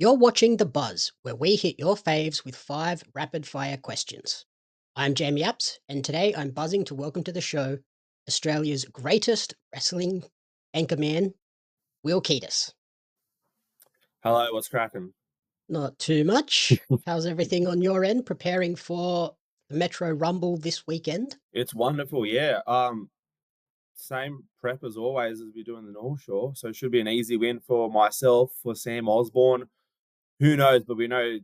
You're watching The Buzz, where we hit your faves with 5 rapid fire questions. I'm Jamie Apps, and today I'm buzzing to welcome to the show Australia's greatest wrestling anchorman, Will Keatis. Hello, what's cracking? Not too much. How's everything on your end preparing for the Metro Rumble this weekend? It's wonderful, yeah. Same prep as always as we do in the North Shore. So it should be an easy win for myself, for Sam Osborne. Who knows? But we know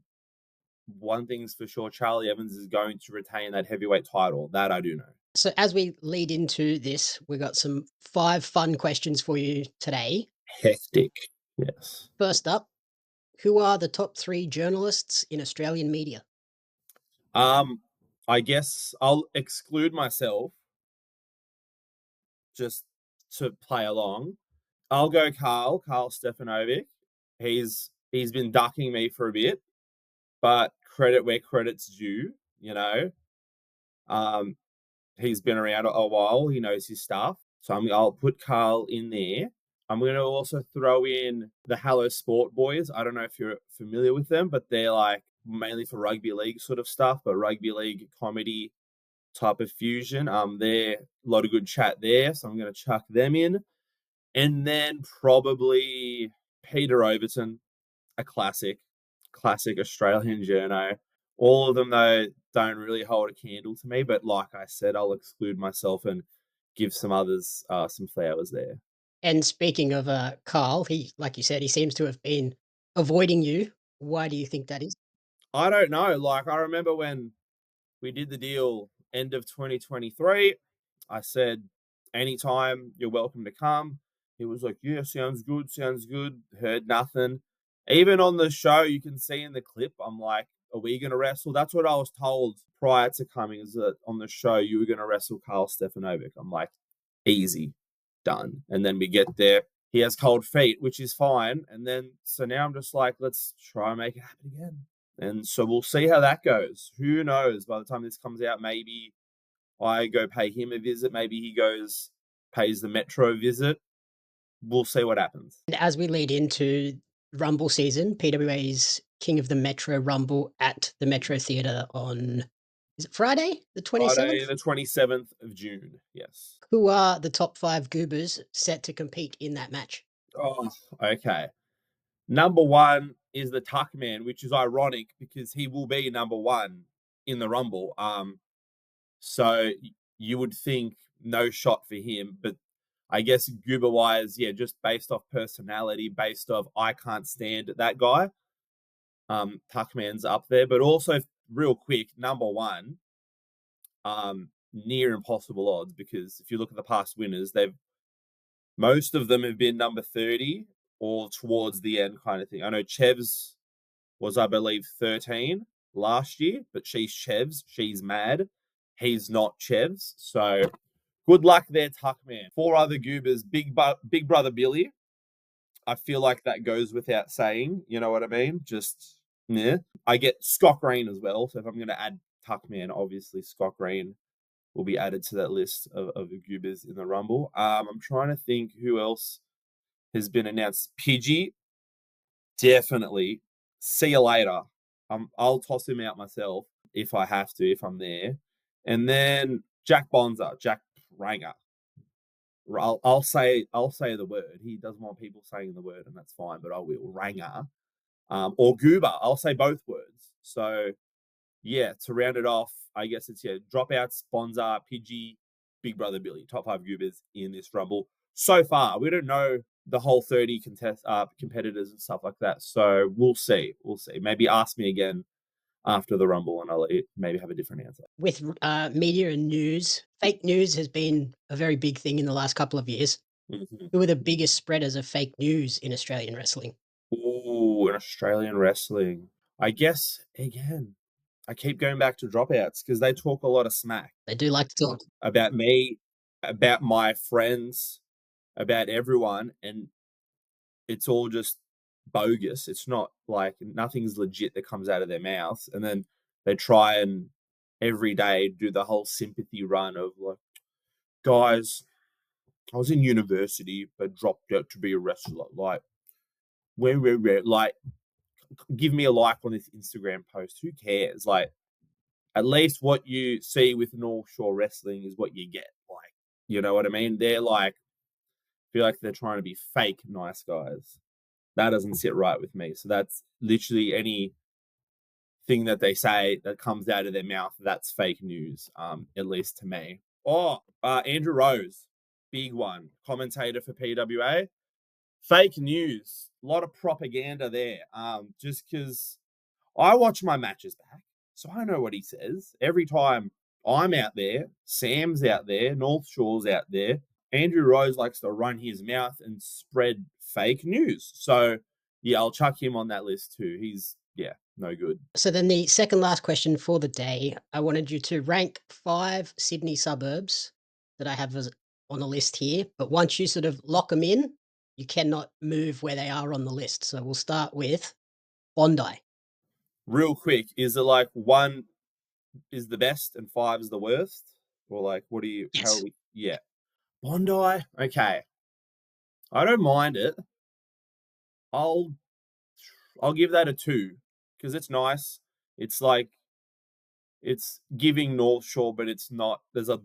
one thing's for sure, Charlie Evans is going to retain that heavyweight title. That I do know. So, as we lead into this, we've got some 5 fun questions for you today. Hectic. Yes. First up, who are the top 3 journalists in Australian media? I guess I'll exclude myself just to play along. I'll go Carl Stefanovic. He's been ducking me for a bit, but credit where credit's due, you know. He's been around a while. He knows his stuff. So I'll put Carl in there. I'm going to also throw in the Hello Sport boys. I don't know if you're familiar with them, but they're like mainly for rugby league sort of stuff, but rugby league comedy type of fusion. They're a lot of good chat there. So I'm going to chuck them in. And then probably Peter Overton, a classic Australian journo. All of them, though, don't really hold a candle to me. But like I said, I'll exclude myself and give some others some flowers there. And speaking of Carl, he, like you said, he seems to have been avoiding you. Why do you think that is? I don't know. Like, I remember when we did the deal end of 2023, I said, anytime you're welcome to come. He was like, yeah, sounds good. Heard nothing. Even on the show, you can see in the clip, I'm like, are we going to wrestle? That's what I was told prior to coming, is that on the show, you were going to wrestle Carl Stefanovic. I'm like, easy, done. And then we get there. He has cold feet, which is fine. And then, so now I'm just like, let's try and make it happen again. And so we'll see how that goes. Who knows? By the time this comes out, maybe I go pay him a visit. Maybe he goes, pays the Metro visit. We'll see what happens. And as we lead into Rumble season, PWA's King of the Metro Rumble at the Metro Theatre on, is it Friday, the Friday, 27th? the 27th of June. Yes. Who are the top 5 goobers set to compete in that match? Oh, okay. Number one is the Tuck Man, which is ironic because he will be number one in the Rumble. So you would think no shot for him, but I guess goober wise, yeah, just based off personality, based off I can't stand that guy. Tuckman's up there, but also real quick, number one, near impossible odds, because if you look at the past winners, most of them have been number 30 or towards the end kind of thing. I know Chevs was, I believe, 13 last year, but she's Chevs. She's mad. He's not Chevs. So good luck there, Tuckman. 4 other goobers, Big Brother Billy. I feel like that goes without saying. You know what I mean? Just, yeah. I get Scott Green as well. So if I'm going to add Tuckman, obviously Scott Green will be added to that list of goobers in the Rumble. I'm trying to think who else has been announced. Pidgey, definitely. See you later. I'll toss him out myself if I have to, if I'm there. And then Jack Bonza, Jack Ranger. I'll say the word. He doesn't want people saying the word, and that's fine, but I will. Ranger. Or Goober. I'll say both words. So yeah, to round it off, I guess it's dropouts, Bonza, Pidgey, Big Brother Billy, top 5 goobers in this Rumble. So far, we don't know the whole 30 competitors and stuff like that. So we'll see. Maybe ask me again after the Rumble, and I'll maybe have a different answer. With media and news, fake news has been a very big thing in the last couple of years. Mm-hmm. Who are the biggest spreaders of fake news in Australian wrestling? Ooh, in Australian wrestling. I guess, again, I keep going back to dropouts because they talk a lot of smack. They do like to talk. About me, about my friends, about everyone, and it's all just bogus. It's not like nothing's legit that comes out of their mouth. And then they try and every day do the whole sympathy run of like, guys, I was in university but dropped out to be a wrestler. Like, where, like, give me a like on this Instagram post. Who cares? Like, at least what you see with North Shore Wrestling is what you get. Like, you know what I mean? They're like, feel like they're trying to be fake nice guys. That doesn't sit right with me. So that's literally anything that they say that comes out of their mouth, that's fake news, at least to me. Andrew Rose, big one, commentator for PWA. Fake news, a lot of propaganda there. Just because I watch my matches back, so I know what he says. Every time I'm out there, Sam's out there, North Shore's out there, Andrew Rose likes to run his mouth and spread fake news. So, yeah, I'll chuck him on that list too. He's, no good. So then the second last question for the day, I wanted you to rank 5 Sydney suburbs that I have on the list here. But once you sort of lock them in, you cannot move where they are on the list. So we'll start with Bondi. Real quick, is it like 1 is the best and 5 is the worst? Or like, what do you, how Yes. are we? Yeah. Bondi, okay. I don't mind it. I'll give that a 2 because it's nice. It's like, it's giving North Shore, but it's not. There's a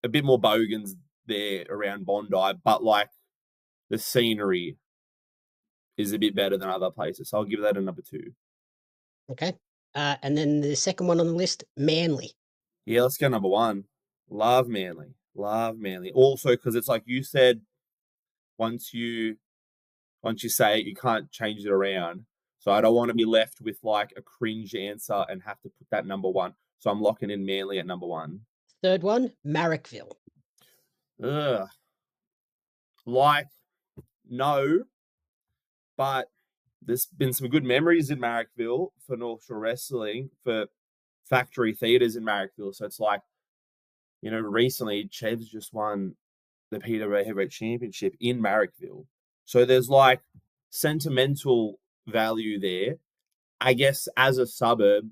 bit more bogans there around Bondi, but like the scenery is a bit better than other places. So I'll give that a number 2. Okay. And then the second one on the list, Manly. Yeah, let's go number 1. Love Manly. Love Manly. Also, because it's like you said, once you say it, you can't change it around. So I don't want to be left with like a cringe answer and have to put that number 1. So I'm locking in Manly at number 1. Third one, Marrickville. Ugh. Like, no, but there's been some good memories in Marrickville for North Shore Wrestling, for factory theatres in Marrickville. So it's like, recently Chev's just won the PWA Heavyweight Championship in Marrickville. So there's like sentimental value there. I guess as a suburb,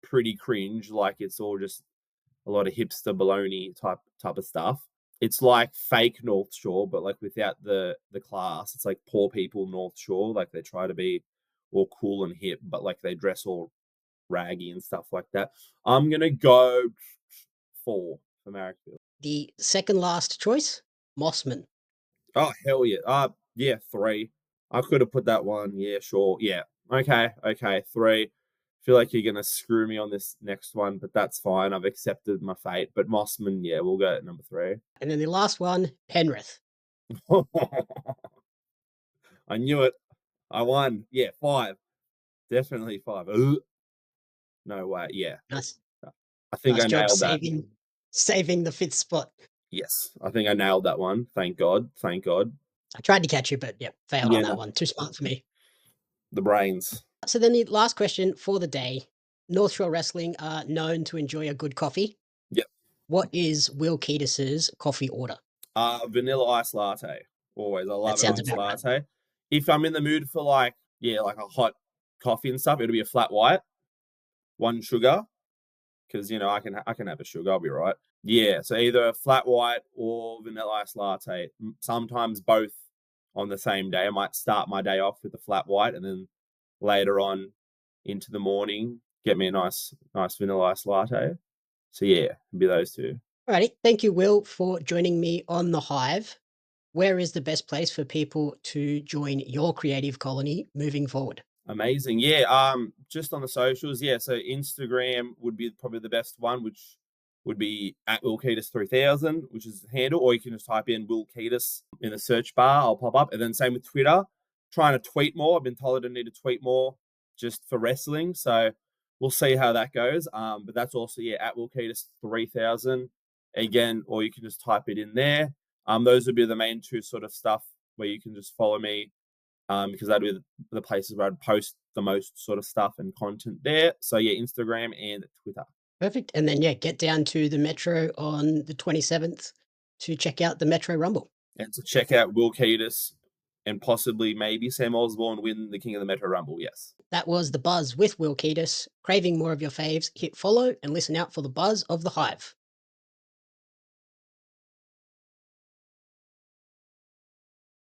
pretty cringe. Like, it's all just a lot of hipster baloney type of stuff. It's like fake North Shore, but like without the class. It's like poor people North Shore. Like, they try to be all cool and hip, but like they dress all raggy and stuff like that. I'm gonna go 4 for Marrickville. The second last choice, Mossman. Oh, hell yeah. Yeah, 3. I could have put that one. Yeah, sure. Yeah. Okay, 3. Feel like you're going to screw me on this next one, but that's fine. I've accepted my fate. But Mossman, yeah, we'll go at number 3. And then the last one, Penrith. I knew it. I won. Yeah, 5. Definitely 5. Ugh. No way. Yeah. Nice. I think Nice I job nailed that. saving the 5th spot. Yes, I think I nailed that one. Thank God. Thank God. I tried to catch you, but failed Yeah, on that no. one. Too smart for me. The brains. So then the last question for the day. North Shore Wrestling are known to enjoy a good coffee. Yep. What is Will Ketis's coffee order? Vanilla ice latte. Always. I love an sounds ice about right. latte. If I'm in the mood for like a hot coffee and stuff, it'll be a flat white, 1 sugar, because I can have a sugar. I'll be right. Yeah, so either a flat white or vanilla ice latte. Sometimes both on the same day. I might start my day off with a flat white, and then later on into the morning get me a nice vanilla ice latte. So yeah, it'd be those 2. Alrighty. Thank you, Will, for joining me on The Hive. Where is the best place for people to join your creative colony moving forward? Amazing. Yeah. Just on the socials. Yeah. So Instagram would be probably the best one, which would be at Will Ketis 3000, which is the handle, or you can just type in Will Ketis in the search bar. I'll pop up. And then same with Twitter. Trying to tweet more. I've been told I need to tweet more just for wrestling. So we'll see how that goes. But that's also, at Will Ketis 3000 again, or you can just type it in there. Those would be the main 2 sort of stuff where you can just follow me. Because that'd be the places where I'd post the most sort of stuff and content there. So yeah, Instagram and Twitter. Perfect. And then get down to the Metro on the 27th to check out the Metro Rumble. And to check out Will Ketis and possibly maybe Sam Osborne win the King of the Metro Rumble, yes. That was The Buzz with Will Ketis. Craving more of your faves? Hit follow and listen out for The Buzz of The Hive.